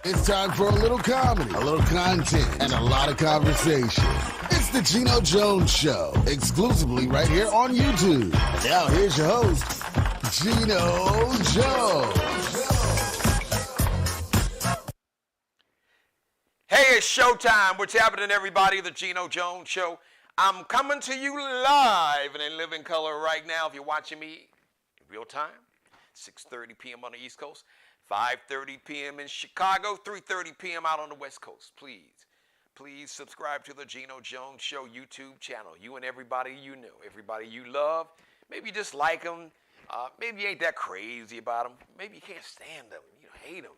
It's time for a little comedy, a little content, and a lot of conversation. It's the Geno Jones Show, exclusively right here on YouTube. And now here's your host, Geno Jones. Hey, it's showtime. What's happening, everybody? The Geno Jones Show. I'm coming to you live and in living color right now. If you're watching me in real time, 6:30 p.m. on the East Coast, 5:30 p.m. in Chicago, 3:30 p.m. out on the West Coast. Please subscribe to the Geno Jones Show YouTube channel. You and everybody you know, everybody you love. Maybe you just like them. Maybe you ain't that crazy about them. Maybe you can't stand them. You hate them.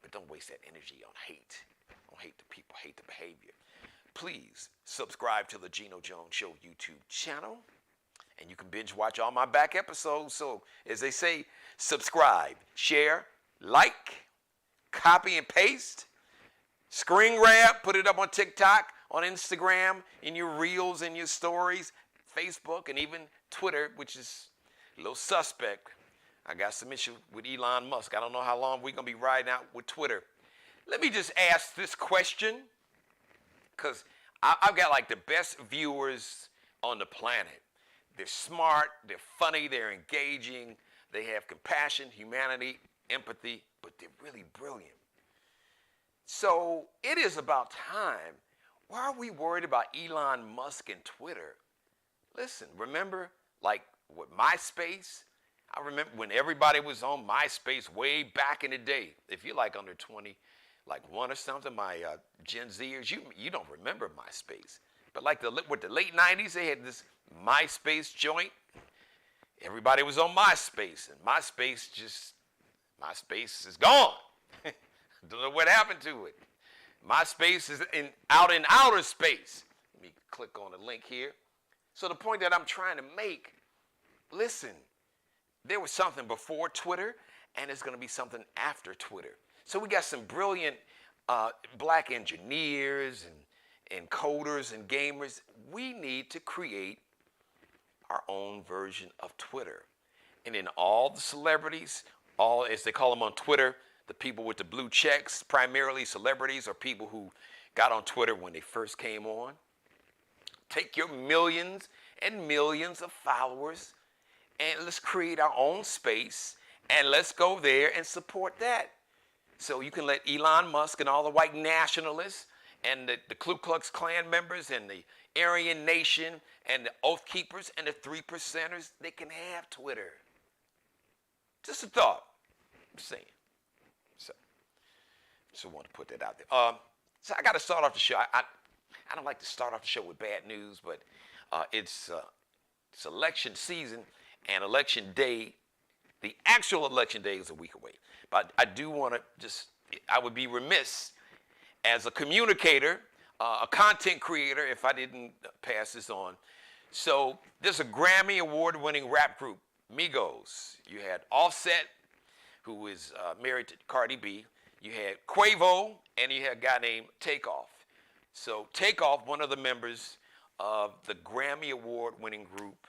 But don't waste that energy on hate. Don't hate the people, hate the behavior. Please subscribe to the Geno Jones Show YouTube channel. And you can binge watch all my back episodes. So, as they say, subscribe, share, like, copy and paste, screen grab, put it up on TikTok, on Instagram, in your reels, in your stories, Facebook, and even Twitter, which is a little suspect. I got some issue with Elon Musk. I don't know how long we're going to be riding out with Twitter. Let me just ask this question, because I've got like the best viewers on the planet. They're smart, they're funny, they're engaging, they have compassion, humanity, empathy, but they're really brilliant. So it is about time. Why are we worried about Elon Musk and Twitter? Listen, remember like with MySpace? I remember when everybody was on MySpace way back in the day. If you're like under 20, like one or something, my Gen Zers, you don't remember MySpace. But like with the late 90s, they had this MySpace joint. Everybody was on MySpace, and MySpace is gone. Don't know what happened to it. MySpace is out in outer space. Let me click on the link here. So the point that I'm trying to make, listen, there was something before Twitter, and there's going to be something after Twitter. So we got some brilliant black engineers and coders and gamers. We need to create our own version of Twitter. And then all the celebrities, all as they call them on Twitter, the people with the blue checks, primarily celebrities or people who got on Twitter when they first came on. Take your millions and millions of followers and let's create our own space and let's go there and support that. So you can let Elon Musk and all the white nationalists and the Ku Klux Klan members and the Aryan Nation and the Oath Keepers and the 3%ers, they can have Twitter. Just a thought. I'm saying. So I want to put that out there. So I got to start off the show. I don't like to start off the show with bad news, but it's election season and election day. The actual election day is a week away. But I do want to I would be remiss as a communicator, a content creator, if I didn't pass this on. So there's a Grammy award-winning rap group, Migos. You had Offset, who is married to Cardi B. You had Quavo, and you had a guy named Takeoff. So Takeoff, one of the members of the Grammy award-winning group,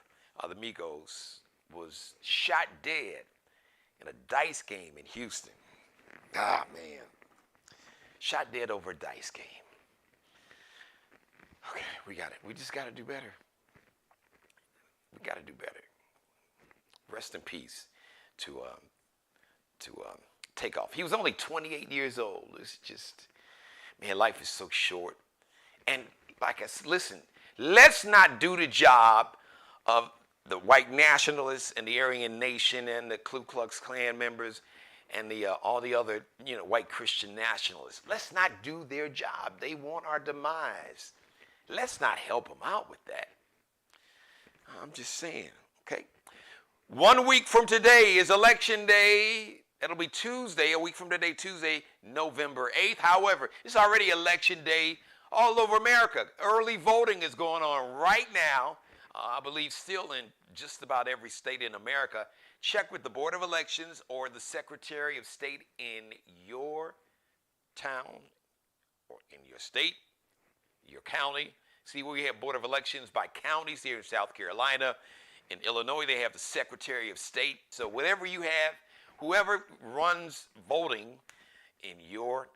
the Migos, was shot dead in a dice game in Houston. Ah, man. Shot dead over a dice game. Okay, we got it. We just got to do better. We got to do better. Rest in peace to Takeoff. He was only 28 years old. It's just, man, life is so short. And like I said, listen, let's not do the job of the white nationalists and the Aryan Nation and the Ku Klux Klan members and all the other, white Christian nationalists. Let's not do their job. They want our demise. Let's not help them out with that. I'm just saying, okay? 1 week from today is election day. It'll be Tuesday, a week from today, Tuesday, November 8th. However, it's already election day all over America. Early voting is going on right now. I believe still in just about every state in America. Check with the Board of Elections or the Secretary of State in your town or in your state, your county. See, we have Board of Elections by counties here in South Carolina. In Illinois, they have the Secretary of State. So whatever you have, whoever runs voting in your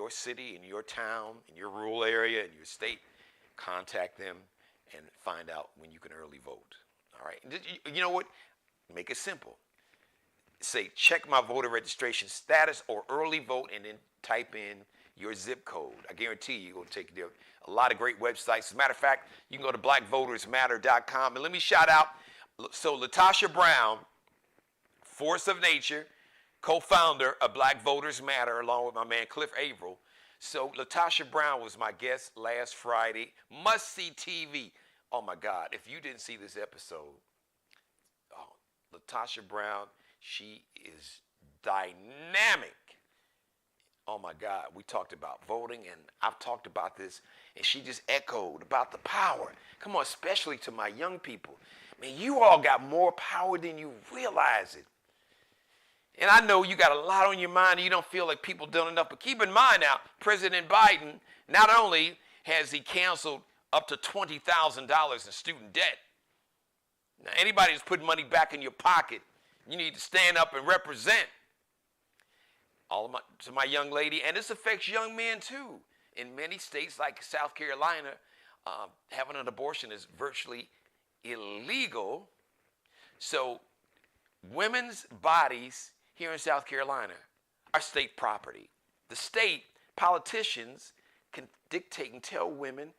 city, in your town, in your rural area, in your state, contact them and find out when you can early vote. All right. You know what? Make it simple. Say, check my voter registration status or early vote, and then type in your zip code. I guarantee you will take there a lot of great websites. As a matter of fact, you can go to blackvotersmatter.com. And let me shout out, so Latasha Brown, Force of Nature, co-founder of Black Voters Matter, along with my man Cliff Averill. So Latasha Brown was my guest last Friday. Must-see TV. Oh, my God. If you didn't see this episode, oh, Latasha Brown, she is dynamic. Oh, my God. We talked about voting, and I've talked about this, and she just echoed about the power. Come on, especially to my young people. Man, you all got more power than you realize it. And I know you got a lot on your mind and you don't feel like people done enough. But keep in mind now, President Biden, not only has he canceled up to $20,000 in student debt. Now, anybody who's putting money back in your pocket, you need to stand up and represent. To my young lady, and this affects young men too. In many states like South Carolina, having an abortion is virtually illegal. So women's bodies here in South Carolina are state property. The state politicians can dictate and tell women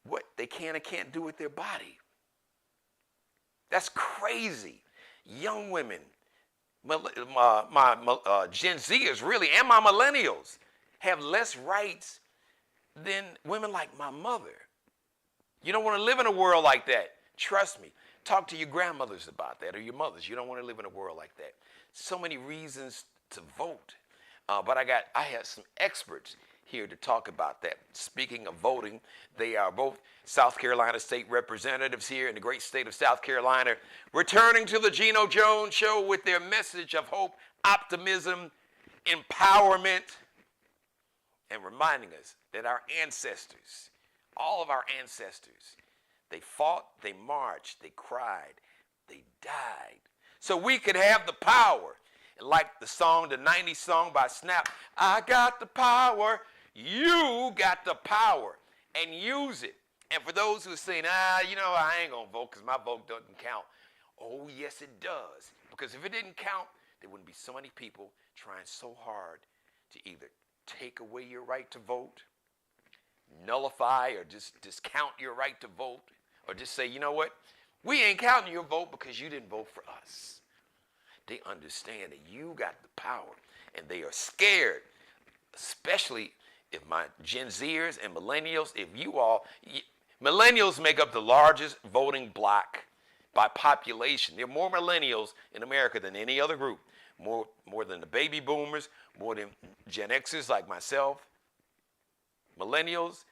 what they can and can't do with their body. That's crazy. Young women, my Gen Zers really, and my millennials have less rights than women like my mother. You don't want to live in a world like that. Trust me. Talk to your grandmothers about that, or your mothers. You don't want to live in a world like that. So many reasons to vote. But I have some experts here to talk about that. Speaking of voting, they are both South Carolina state representatives here in the great state of South Carolina, returning to the Geno Jones Show with their message of hope, optimism, empowerment, and reminding us that our ancestors, all of our ancestors, they fought, they marched, they cried, they died, so we could have the power. And like the song, the 90s song by Snap, I got the power, you got the power, and use it. And for those who are saying, I ain't gonna vote because my vote doesn't count. Oh, yes, it does. Because if it didn't count, there wouldn't be so many people trying so hard to either take away your right to vote, nullify or just discount your right to vote, or just say, you know what, we ain't counting your vote because you didn't vote for us. They understand that you got the power, and they are scared, especially if my Gen Zers and millennials, millennials make up the largest voting bloc by population. There are more millennials in America than any other group, more than the baby boomers, more than Gen Xers like myself. Millennials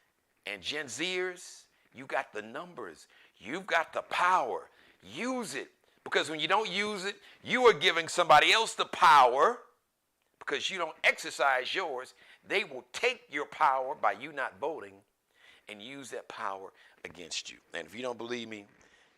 and Gen Zers, you got the numbers. You've got the power. Use it. Because when you don't use it, you are giving somebody else the power. Because you don't exercise yours, they will take your power by you not voting and use that power against you. And if you don't believe me,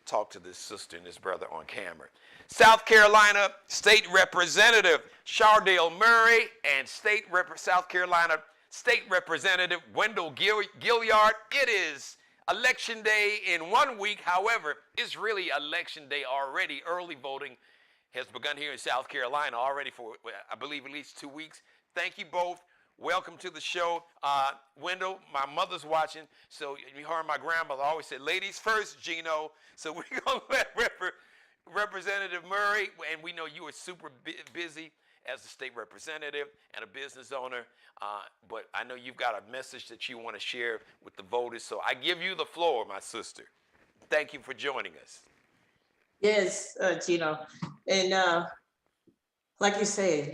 talk to this sister and this brother on camera. South Carolina State Representative Chardale Murray and South Carolina State Representative Wendell Gilliard. It is Election Day in 1 week. However, it's really Election Day already. Early voting has begun here in South Carolina already for, I believe, at least 2 weeks. Thank you both. Welcome to the show. Wendell, my mother's watching, so you heard my grandmother always said, ladies first, Geno. So we're going to let Representative Murray, and we know you are super busy as a state representative and a business owner, but I know you've got a message that you want to share with the voters, so I give you the floor, my sister. Thank you for joining us. Yes, Geno, and like you said,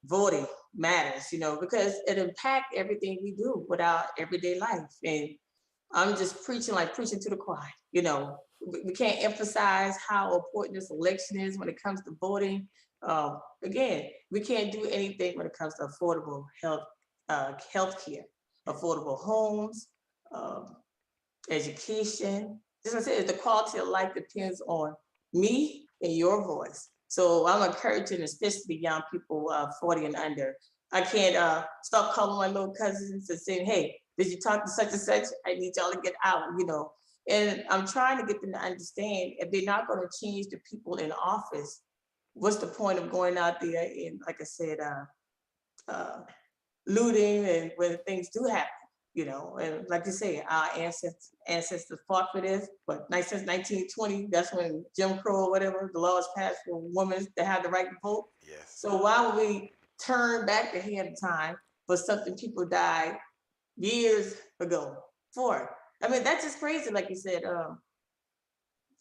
voting matters, because it impacts everything we do with our everyday life. And I'm just preaching to the choir. We can't emphasize how important this election is when it comes to voting. Again, we can't do anything when it comes to affordable health care, affordable homes, education. As I said, the quality of life depends on me and your voice. So I'm encouraging, especially young people 40 and under, I can't start calling my little cousins and saying, hey, did you talk to such and such? I need y'all to get out, you know. And I'm trying to get them to understand if they're not going to change the people in office, what's the point of going out there and, like I said, looting and when things do happen, you know, and like you say, our ancestors fought for this, but since 1920, that's when Jim Crow or whatever, the laws passed for women to have the right to vote. Yes. So why would we turn back the hand of time for something people died years ago for? I mean, that's just crazy, like you said. I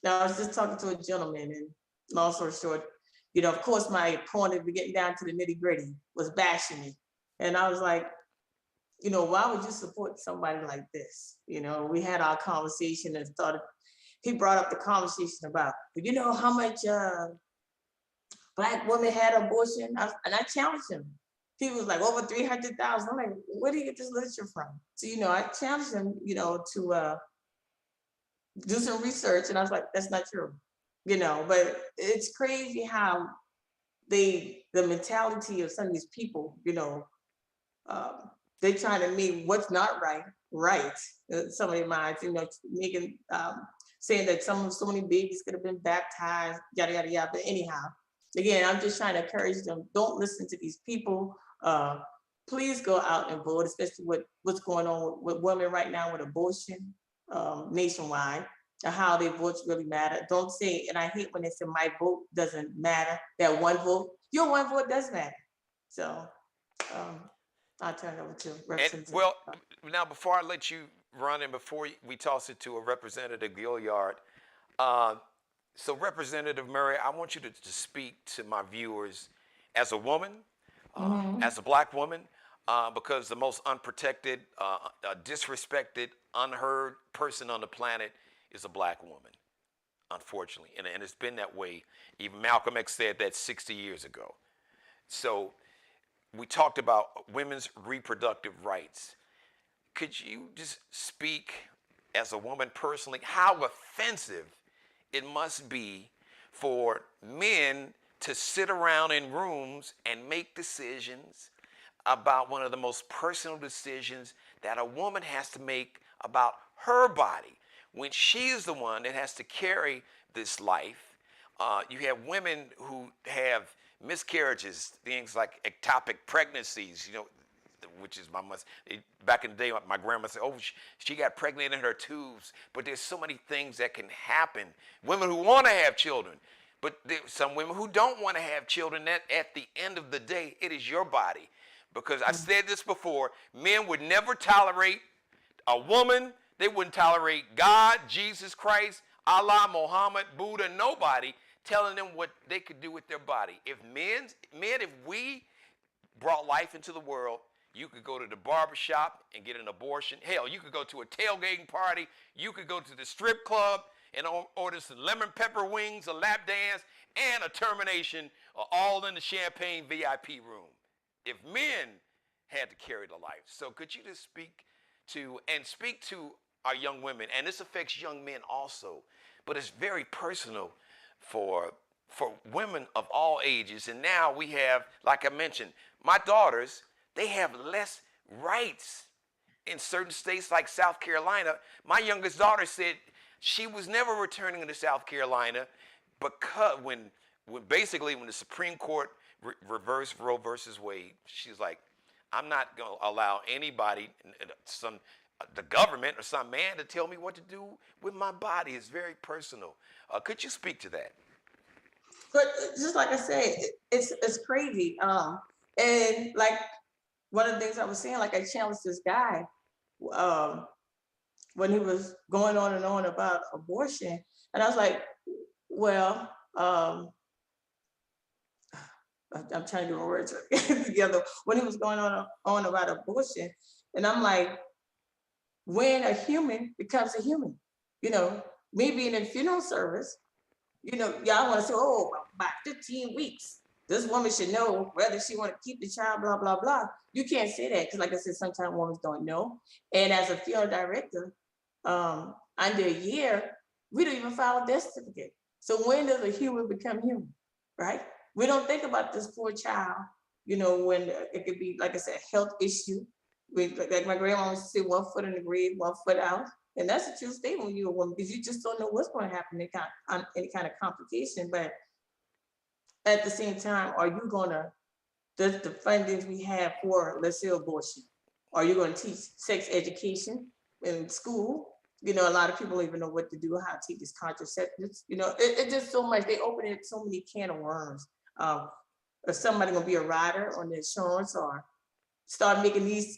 was just talking to a gentleman, and long story short, you know, of course, my opponent, we getting down to the nitty gritty, was bashing me. And I was like, you know, why would you support somebody like this? You know, we had our conversation and started, he brought up the conversation about, you know, how much Black women had abortion? And I challenged him. He was like, over 300,000. I'm like, where do you get this literature from? So, you know, I challenged him, you know, to do some research. And I was like, that's not true. You know, but it's crazy how the mentality of some of these people, you know, they trying to make what's not right, right. Some of their minds, you know, making, saying that so many babies could have been baptized, yada, yada, yada. But anyhow, again, I'm just trying to encourage them, don't listen to these people. Please go out and vote, especially what's going on with women right now with abortion nationwide, and how their votes really matter. Don't say, and I hate when they say my vote doesn't matter, that one vote, your one vote does matter. So I'll turn it over to Representative. Well, now before I let you run and before we toss it to a Representative Gilliard, so Representative Murray, I want you to speak to my viewers as a woman, as a Black woman, because the most unprotected, disrespected, unheard person on the planet is a Black woman, unfortunately. And it's been that way. Even Malcolm X said that 60 years ago. So we talked about women's reproductive rights. Could you just speak as a woman personally how offensive it must be for men to sit around in rooms and make decisions about one of the most personal decisions that a woman has to make about her body when she is the one that has to carry this life? You have women who have miscarriages, things like ectopic pregnancies, you know, which is back in the day, my grandma said, oh, she got pregnant in her tubes. But there's so many things that can happen. Women who want to have children, but there's some women who don't want to have children. That at the end of the day, it is your body. Because I said this before, men would never tolerate a woman. They wouldn't tolerate God, Jesus Christ, Allah, Muhammad, Buddha, nobody telling them what they could do with their body. If we brought life into the world, you could go to the barbershop and get an abortion. Hell, you could go to a tailgating party. You could go to the strip club and order some lemon pepper wings, a lap dance, and a termination, all in the champagne VIP room. If men had to carry the life. So could you just speak to our young women, and this affects young men also, but it's very personal for women of all ages. And now we have, like I mentioned, my daughters, they have less rights in certain states like South Carolina. My youngest daughter said she was never returning to South Carolina because when the Supreme Court reversed Roe versus Wade, she's like, I'm not going to allow anybody, the government or some man, to tell me what to do with my body. It's very personal. Could you speak to that? But just like I said, it's crazy. And like one of the things I was saying, like I challenged this guy when he was going on and on about abortion, and I was like, well, I'm trying to get my words together. When he was going on about abortion, and I'm like, when a human becomes a human, you know, me being in funeral service, you know, y'all want to say, oh, by 15 weeks, this woman should know whether she want to keep the child, blah, blah, blah. You can't say that because, like I said, sometimes women don't know. And as a funeral director, under a year, we don't even file a death certificate. So when does a human become human, right? We don't think about this poor child when it could be, like I said, health issue. Like my grandma used to say, 1 foot in the grave, 1 foot out. And that's a true statement when you're a woman, because you just don't know what's going to happen, any kind of complication. But at the same time, are you going to, the fundings we have for, let's say, abortion, are you going to teach sex education in school? A lot of people don't even know what to do, how to take these contraceptives. It's just so much. They open it so many can of worms. Is somebody going to be a rider on the insurance, or start making these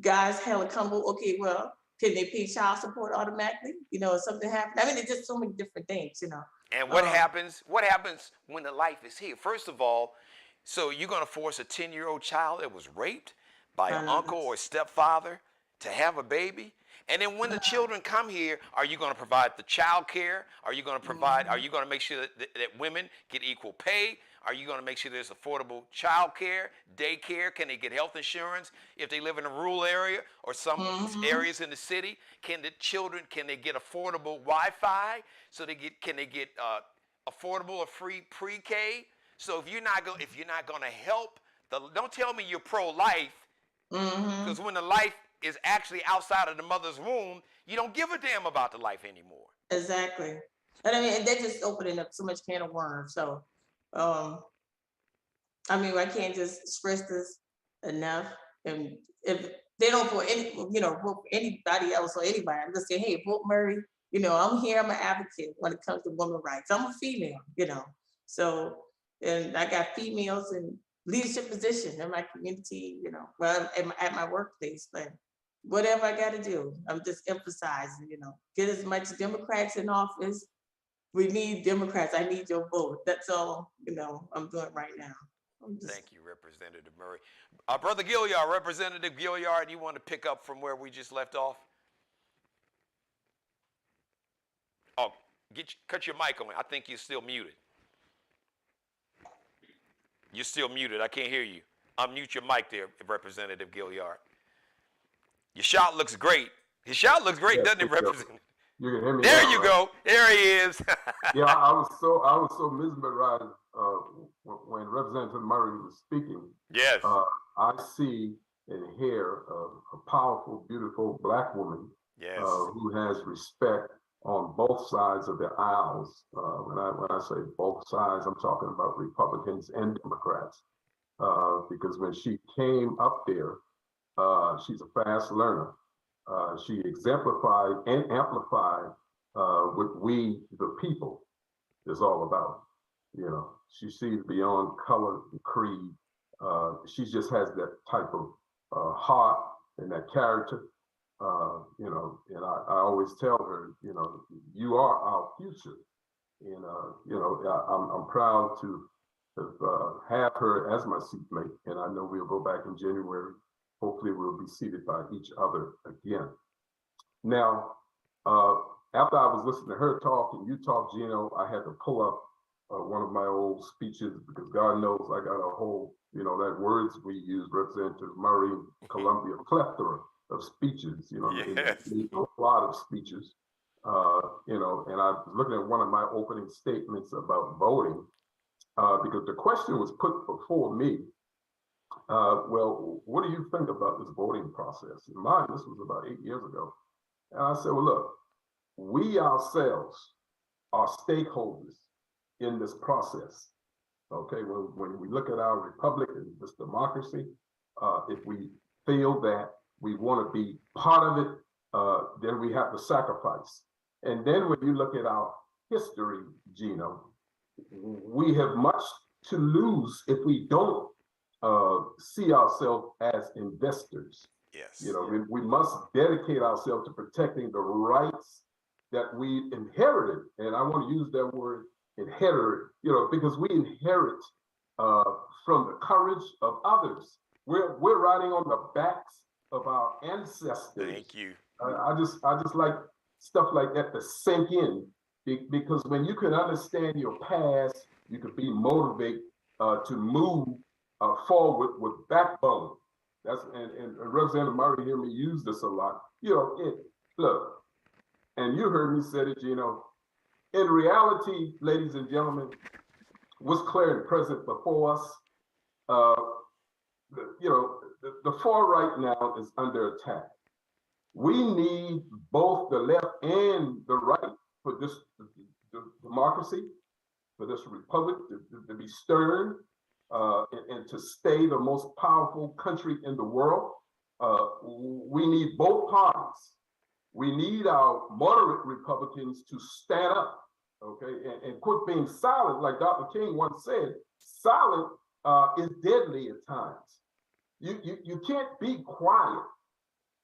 guys hella comfortable? Okay, well, can they pay child support automatically? If something happens. I mean, it's just so many different things. And what happens? What happens when the life is here? First of all, so you're going to force a 10-year-old child that was raped by an uncle or stepfather to have a baby? And then when the children come here, are you going to provide the child care? Are you going to provide, are you going to make sure that women get equal pay? Are you going to make sure there's affordable child care, daycare? Can they get health insurance if they live in a rural area or some areas in the city? Can the children, can they get affordable Wi-Fi? So can they get affordable or free pre-K? So if you're not going to help, don't tell me you're pro-life, because when the life is actually outside of the mother's womb, you don't give a damn about the life anymore. Exactly. And I mean, and they're just opening up so much can of worms. So, I can't just stress this enough. And if they don't vote vote for anybody else or anybody, I'm just saying, hey, vote Murray. I'm here, I'm an advocate when it comes to women's rights. I'm a female, so, and I got females in leadership position in my community, well, at my workplace, but whatever I got to do, I'm just emphasizing, get as much Democrats in office. We need Democrats. I need your vote. That's all, I'm doing right now. Thank you, Representative Murray. Brother Gilliard, Representative Gilliard, you want to pick up from where we just left off? Oh, cut your mic on. I think you're still muted. You're still muted. I can't hear you. Unmute your mic there, Representative Gilliard. Your shot looks great. His shot looks great, doesn't it, Representative? You can hear me. There now, you right? go. There he is. Yeah, I was so mesmerized when Representative Murray was speaking. Yes. I see and hear a powerful, beautiful Black woman. Yes. Who has respect on both sides of the aisles. When I say both sides, I'm talking about Republicans and Democrats. Because when she came up there, she's a fast learner. She exemplified and amplified what we, the people, is all about. She sees beyond color and creed. She just has that type of heart and that character. And I always tell her, you are our future. And, I'm proud to have her as my seatmate. And I know we'll go back in January. Hopefully we'll be seated by each other again. Now, after I was listening to her talk and you talk, Geno, I had to pull up one of my old speeches, because God knows I got a whole, that words we use, Representative Murray, Columbia, plethora of speeches, Yes. A lot of speeches, and I was looking at one of my opening statements about voting, because the question was put before me, well, what do you think about this voting process? In mine, this was about 8 years ago. And I said, well, look, we ourselves are stakeholders in this process. Okay, when we look at our republic and this democracy, if we feel that we want to be part of it, then we have to sacrifice. And then when you look at our history, Geno, we have much to lose if we don't see ourselves as investors. Yes. We must dedicate ourselves to protecting the rights that we inherited. And I want to use that word, inherited, because we inherit from the courage of others. We're riding on the backs of our ancestors. Thank you. I just like stuff like that to sink in, because when you can understand your past, you can be motivated to move forward with backbone. That's and Representative Murray hear me use this a lot. Look, and you heard me say it, in reality, ladies and gentlemen, what's clear and present before us, the far right now is under attack. We need both the left and the right for this democracy, for this republic to be stern and to stay the most powerful country in the world. We need both parties. We need our moderate Republicans to stand up, okay, and quit being silent. Like Dr. King once said, silent is deadly at times. You can't be quiet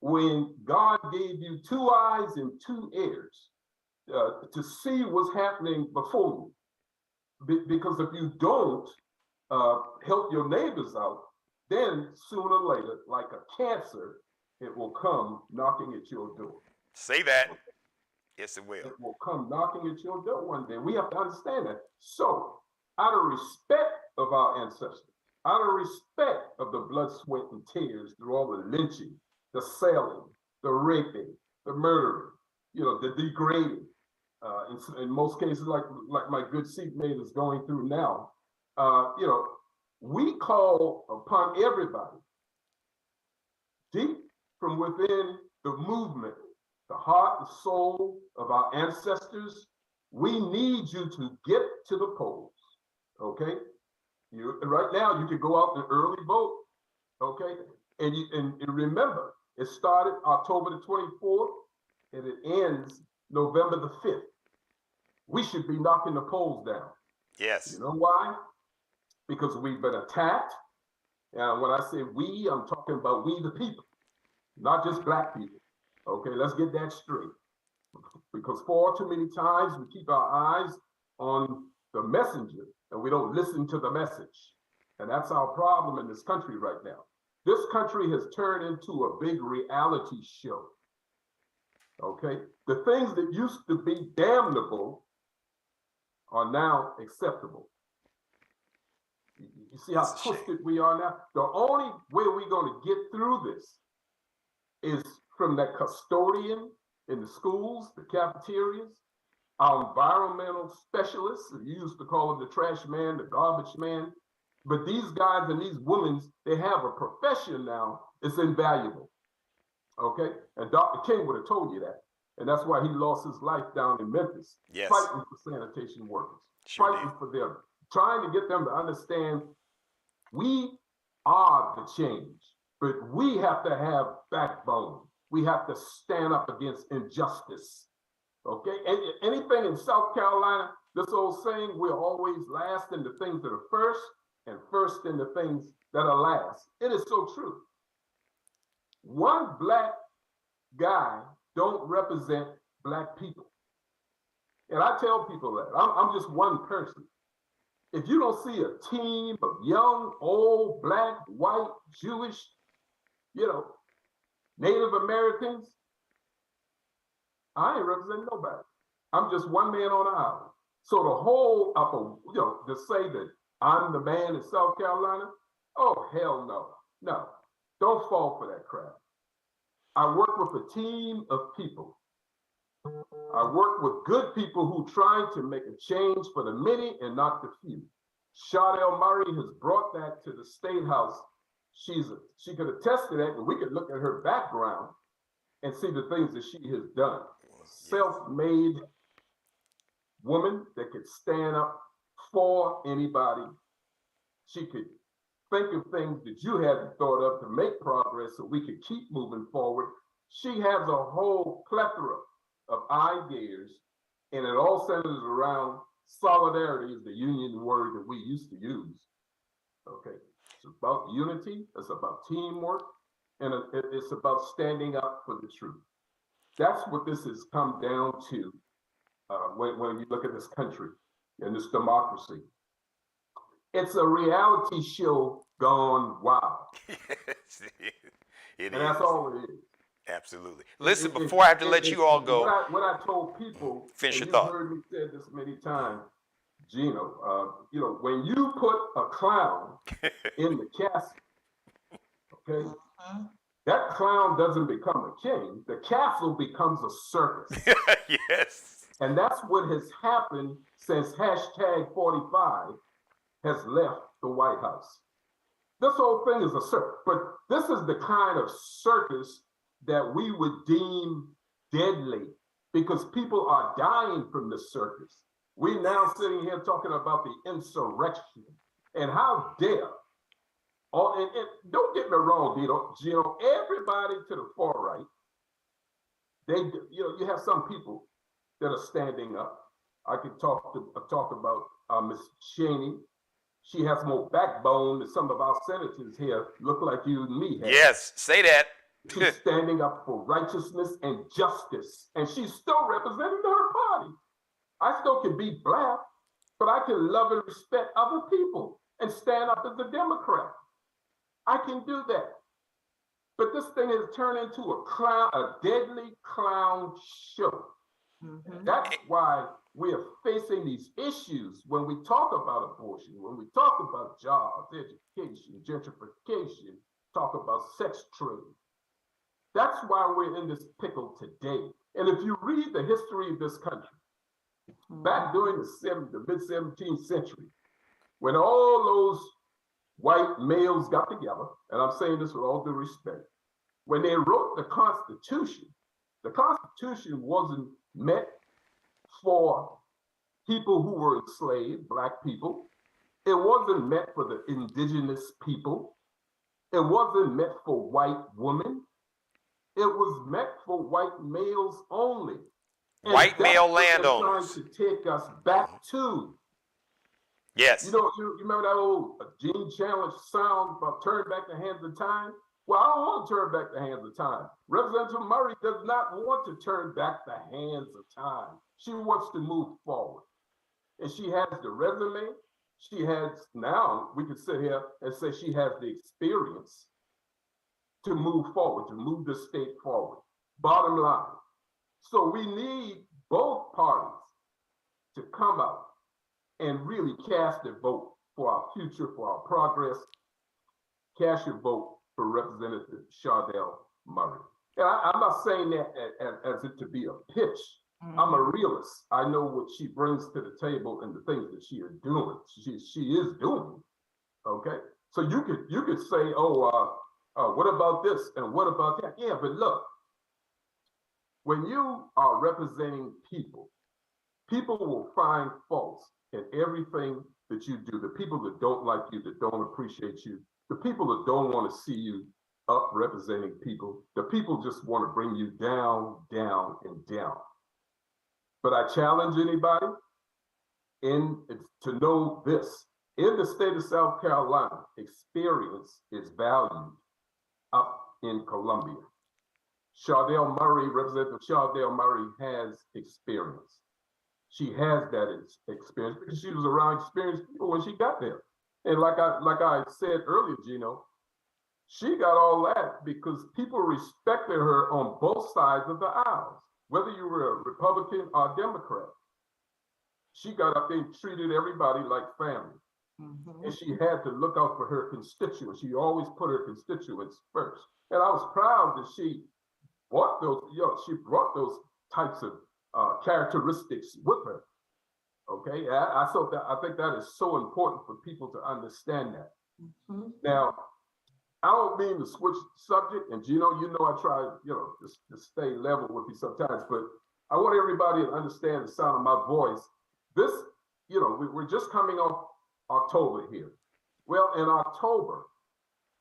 when God gave you 2 eyes and 2 ears to see what's happening before you. Because if you don't help your neighbors out, then sooner or later, like a cancer, it will come knocking at your door. Say that. Yes, it will. It will come knocking at your door one day. We have to understand that. So, out of respect of our ancestors, out of respect of the blood, sweat, and tears through all the lynching, the selling, the raping, the murdering, the degrading, in most cases, like my good seatmate is going through now, we call upon everybody deep from within the movement, the heart and soul of our ancestors. We need you to get to the polls, okay? Right now, you can go out and early vote, okay? And remember, it started October the 24th, and it ends November the 5th. We should be knocking the polls down. Yes. You know why? Because we've been attacked. And when I say we, I'm talking about we the people, not just Black people. Okay, let's get that straight. Because far too many times we keep our eyes on the messenger and we don't listen to the message. And that's our problem in this country right now. This country has turned into a big reality show. Okay, the things that used to be damnable are now acceptable. You see how twisted we are now? The only way we're going to get through this is from that custodian in the schools, the cafeterias, our environmental specialists, you used to call them the trash man, the garbage man. But these guys and these women, they have a profession now. It's invaluable. Okay? And Dr. King would have told you that. And that's why he lost his life down in Memphis, yes, fighting for sanitation workers, sure fighting did. for them, trying to get them to understand we are the change, but we have to have backbone. We have to stand up against injustice. Okay? And anything in South Carolina, this old saying, we're always last in the things that are first and first in the things that are last. It is so true. One Black guy don't represent Black people. And I tell people that. I'm just one person. If you don't see a team of young, old, Black, white, Jewish, Native Americans, I ain't representing nobody. I'm just one man on the island. So the whole to say that I'm the man in South Carolina, oh, hell no. No, don't fall for that crap. I work with a team of people. I work with good people who try to make a change for the many and not the few. Chardale Murray has brought that to the State House. She could attest to that, and we could look at her background and see the things that she has done. Self-made woman that could stand up for anybody. She could think of things that you hadn't thought of to make progress so we could keep moving forward. She has a whole plethora of ideas, and it all centers around solidarity is the union word that we used to use. Okay, it's about unity, it's about teamwork, and it's about standing up for the truth. That's what this has come down to when you look at this country and this democracy. It's a reality show gone wild. It and is. That's all it is. Absolutely. Listen, before I have to let you all go. What I told people, finish your you've thought. heard me say this many times, Geno, when you put a clown in the castle, okay, that clown doesn't become a king. The castle becomes a circus. Yes. And that's what has happened since #45 has left the White House. This whole thing is a circus, but this is the kind of circus that we would deem deadly because people are dying from the circus. We now sitting here talking about the insurrection and how dare. Oh, and don't get me wrong, Geno, everybody to the far right, you have some people that are standing up. I could talk about Miss Cheney. She has more backbone than some of our senators here look like you and me have. Yes, say that. She's standing up for righteousness and justice, and she's still representing her party. I still can be black, but I can love and respect other people and stand up as a Democrat. I can do that. But this thing has turned into a deadly clown show. Mm-hmm. That's why we are facing these issues when we talk about abortion, when we talk about jobs, education, gentrification, talk about sex trade. That's why we're in this pickle today. And if you read the history of this country, back during the mid-17th century, when all those white males got together, and I'm saying this with all due respect, when they wrote the Constitution wasn't meant for people who were enslaved, black people. It wasn't meant for the indigenous people. It wasn't meant for white women. It was meant for white males only. And white male landowners. Trying to take us back to. Yes. You remember that old Gene Challenge sound about turn back the hands of time? Well, I don't want to turn back the hands of time. Representative Murray does not want to turn back the hands of time. She wants to move forward. And she has the resume. She has, now we can sit here and say she has the experience to move forward, to move the state forward. Bottom line. So we need both parties to come out and really cast a vote for our future, for our progress. Cast your vote for Representative Chardale Murray. And I'm not saying that as it to be a pitch. Mm-hmm. I'm a realist. I know what she brings to the table and the things that she is doing. She is doing. Okay. So you could say, what about this and what about that? Yeah, but look, when you are representing people, people will find faults in everything that you do. The people that don't like you, that don't appreciate you, the people that don't want to see you up representing people, the people just want to bring you down, down, and down. But I challenge anybody to know this. In the state of South Carolina, experience is valued up in Columbia. Chardale Murray, Representative Chardale Murray has experience. She has that experience because she was around experienced people when she got there. And like I said earlier, Geno, she got all that because people respected her on both sides of the aisles, whether you were a Republican or Democrat. She got up there and treated everybody like family. Mm-hmm. And she had to look out for her constituents. She always put her constituents first. And I was proud that she brought those types of characteristics with her. Okay, I think that is so important for people to understand that. Mm-hmm. Now, I don't mean to switch subject, and Geno, I try, to stay level with you sometimes, but I want everybody to understand the sound of my voice. This, we're just coming off October here. Well, in October,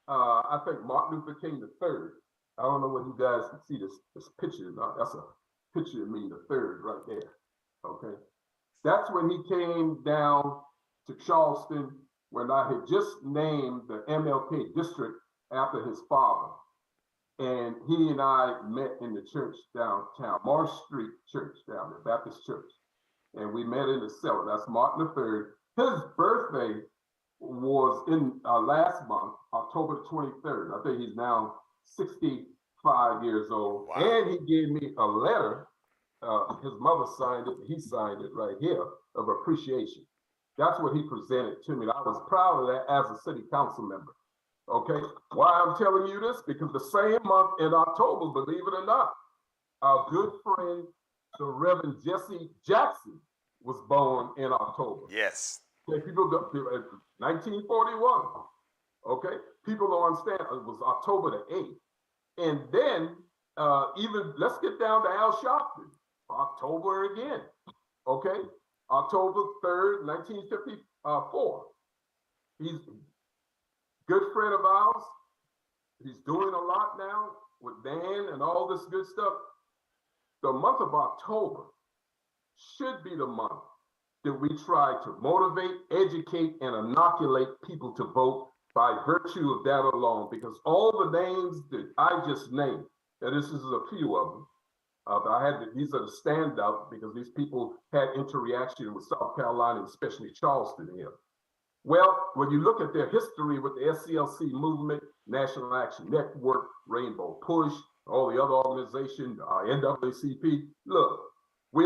I think Martin Luther King III. I don't know whether you guys can see this picture. That's a picture of me, the third, right there. Okay. That's when he came down to Charleston when I had just named the MLK district after his father. And he and I met in the church downtown, Marsh Street Church down there, Baptist Church. And we met in the cellar. That's Martin III. His birthday was in last month, October 23rd. I think he's now 65 years old. Wow. And he gave me a letter. His mother signed it, he signed it right here, of appreciation. That's what he presented to me. And I was proud of that as a city council member. Okay, why I'm telling you this? Because the same month in October, believe it or not, our good friend, the Reverend Jesse Jackson, was born in October. Yes. Okay, people go to 1941. Okay, people don't understand. It was October the 8th, and then even let's get down to Al Sharpton, October again. Okay, October 3rd, 1954. He's a good friend of ours. He's doing a lot now with Dan and all this good stuff. The month of October should be the month that we try to motivate, educate, and inoculate people to vote by virtue of that alone, because all the names that I just named, and this is a few of them, these are the standouts because these people had interaction with South Carolina, especially Charleston here. Well, when you look at their history with the SCLC movement, National Action Network, Rainbow Push, all the other organizations, NAACP, look, we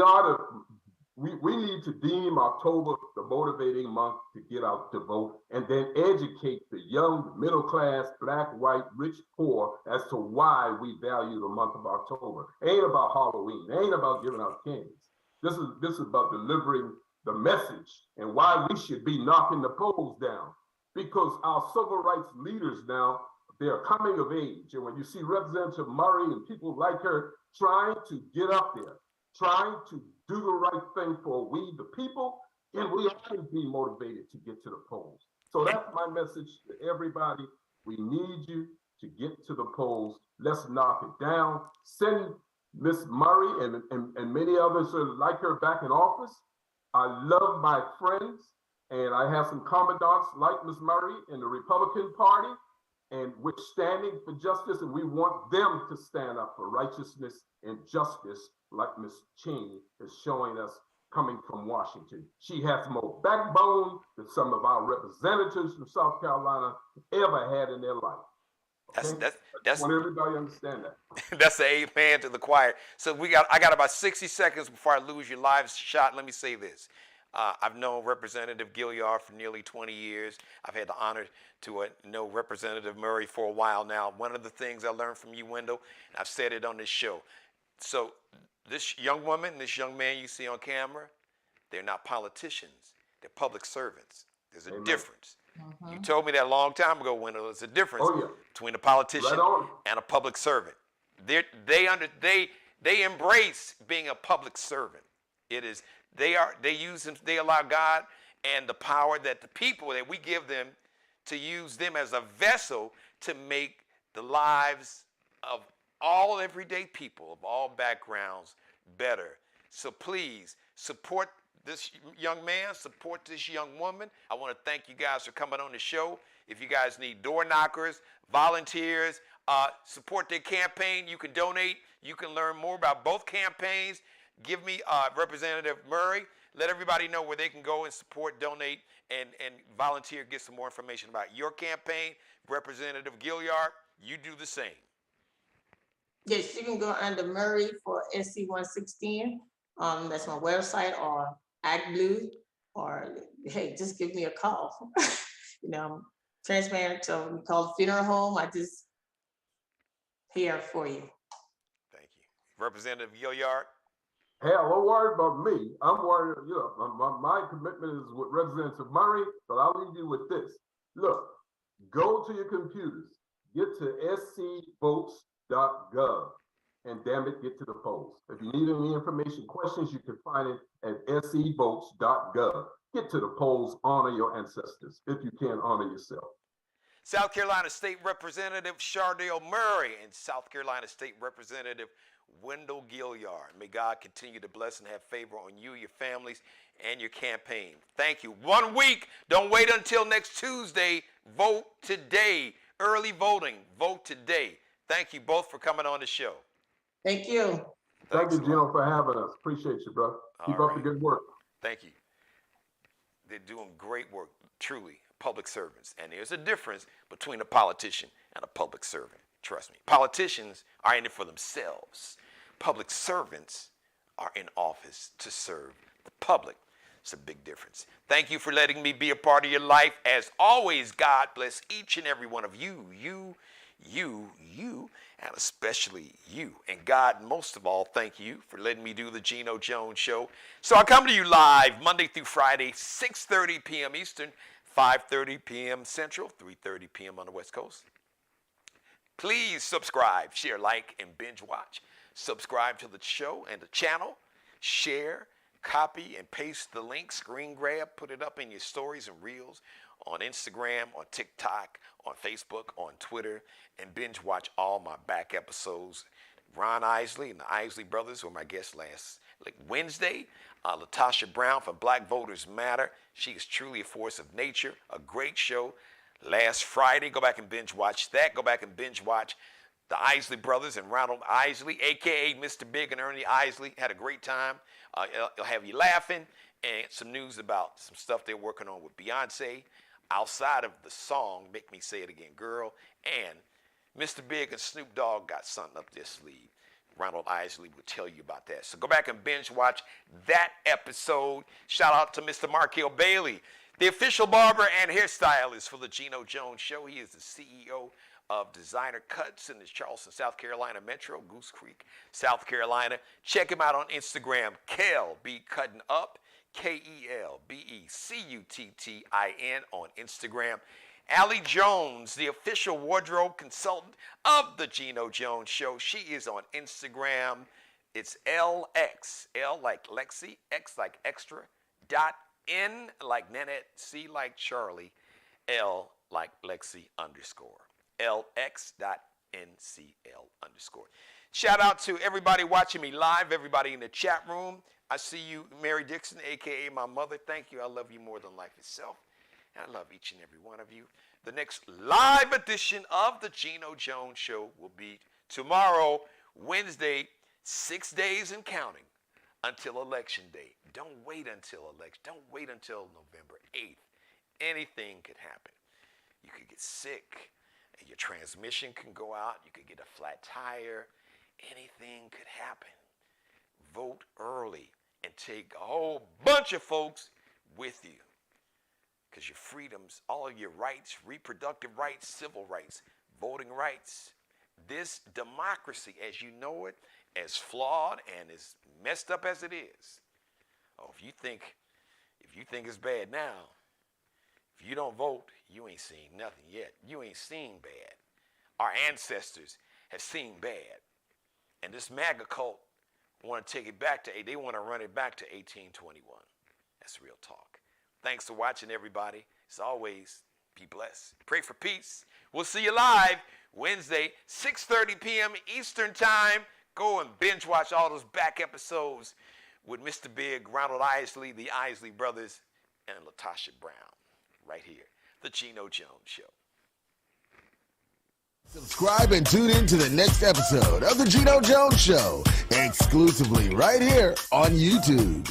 need to deem October the motivating month to get out to vote and then educate the young, middle class, black, white, rich, poor as to why we value the month of October. Ain't about Halloween, ain't about giving out candies. This is about delivering the message and why we should be knocking the polls down, because our civil rights leaders now, they're coming of age. And when you see Representative Murray and people like her trying to get up there, trying to do the right thing for we, the people, and we ought to be motivated to get to the polls. So that's my message to everybody. We need you to get to the polls. Let's knock it down. Send Miss Murray and many others like her back in office. I love my friends, and I have some commandants like Miss Murray in the Republican Party, and we're standing for justice, and we want them to stand up for righteousness and justice like Miss Cheney is showing us coming from Washington. She has more backbone than some of our representatives from South Carolina ever had in their life. Okay? That's I want everybody to understand that. That's the amen to the choir. So I got about 60 seconds before I lose your live shot. Let me say this. I've known Representative Gilliard for nearly 20 years. I've had the honor to know Representative Murray for a while now. One of the things I learned from you, Wendell, and I've said it on this show. So this young woman, this young man you see on camera, they're not politicians. They're public servants. There's a difference. You told me that a long time ago, Wendell. There's a difference between a politician and a public servant. They embrace being a public servant. They allow God and the power that the people that we give them to use them as a vessel to make the lives of all everyday people of all backgrounds better. So please support this young man, support this young woman. I want to thank you guys for coming on the show. If you guys need door knockers, volunteers, support their campaign, you can donate. You can learn more about both campaigns. Give me Representative Murray. Let everybody know where they can go and support, donate, and volunteer, get some more information about your campaign. Representative Gilliard, you do the same. Yes, you can go under Murray for SC16. That's my website, or Act Blue, or hey, just give me a call. I'm transparent. So we call the funeral home. I just here for you. Thank you, Representative Gilliard. Hell, don't worry about me. I'm worried, my commitment is with Representative Murray, but I'll leave you with this. Look, go to your computers, get to scvotes.gov, and damn it, get to the polls. If you need any information, questions, you can find it at scvotes.gov. Get to the polls, honor your ancestors, if you can honor yourself. South Carolina State Representative Chardale Murray and South Carolina State Representative Wendell Gilliard. May God continue to bless and have favor on you, your families, and your campaign. Thank you. 1 week. Don't wait until next Tuesday. Vote today. Early voting. Vote today. Thank you both for coming on the show. Thank you. Thank you, Geno, for having us. Appreciate you, bro. Keep up the good work. Thank you. They're doing great work, truly, public servants. And there's a difference between a politician and a public servant. Trust me. Politicians are in it for themselves. Public servants are in office to serve the public. It's a big difference. Thank you for letting me be a part of your life. As always, God bless each and every one of you, and especially you. And God, most of all, thank you for letting me do the Geno Jones Show. So I come to you live Monday through Friday, 6:30 p.m. Eastern, 5:30 p.m. Central, 3:30 p.m. on the West Coast. Please subscribe, share, like, and binge watch. Subscribe to the show and the channel. Share, copy, and paste the link, screen grab, put it up in your stories and reels on Instagram, on TikTok, on Facebook, on Twitter, and binge watch all my back episodes. Ron Isley and the Isley Brothers were my guests last Wednesday. Latasha Brown from Black Voters Matter. She is truly a force of nature. A great show. Last Friday, go back and binge watch that. Go back and binge watch the Isley Brothers and Ronald Isley, a.k.a. Mr. Big and Ernie Isley. Had a great time. It'll have you laughing. And some news about some stuff they're working on with Beyonce outside of the song, Make Me Say It Again, Girl. And Mr. Big and Snoop Dogg got something up their sleeve. Ronald Isley will tell you about that. So go back and binge watch that episode. Shout out to Mr. Markel Bailey, the official barber and hairstylist for the Geno Jones Show. He is the CEO of Designer Cuts in the Charleston, South Carolina metro, Goose Creek, South Carolina. Check him out on Instagram, Kel B Cutting Up, KELBECUTTIN on Instagram. Allie Jones, the official wardrobe consultant of the Geno Jones Show. She is on Instagram. It's LX, L like Lexi, X like extra, dot N like Nanette, C like Charlie, L like Lexi underscore. LX.NCL underscore. Shout out to everybody watching me live, everybody in the chat room. I see you, Mary Dixon, a.k.a. my mother. Thank you. I love you more than life itself. And I love each and every one of you. The next live edition of the Geno Jones Show will be tomorrow, Wednesday, 6 days and counting until Election Day. Don't wait until election. Don't wait until November 8th. Anything could happen. You could get sick. Your transmission can go out. You could get a flat tire. Anything could happen. Vote early and take a whole bunch of folks with you. Because your freedoms, all of your rights, reproductive rights, civil rights, voting rights, this democracy as you know it, as flawed and as messed up as it is. Oh, if you think it's bad now, if you don't vote, you ain't seen nothing yet. You ain't seen bad. Our ancestors have seen bad. And this MAGA cult want to take it back to, they want to run it back to 1821. That's real talk. Thanks for watching, everybody. As always, be blessed. Pray for peace. We'll see you live Wednesday, 6:30 p.m. Eastern Time. Go and binge watch all those back episodes with Mr. Big, Ronald Isley, the Isley Brothers, and Latasha Brown. Right here, the Geno Jones Show. Subscribe and tune in to the next episode of the Geno Jones Show, exclusively right here on YouTube.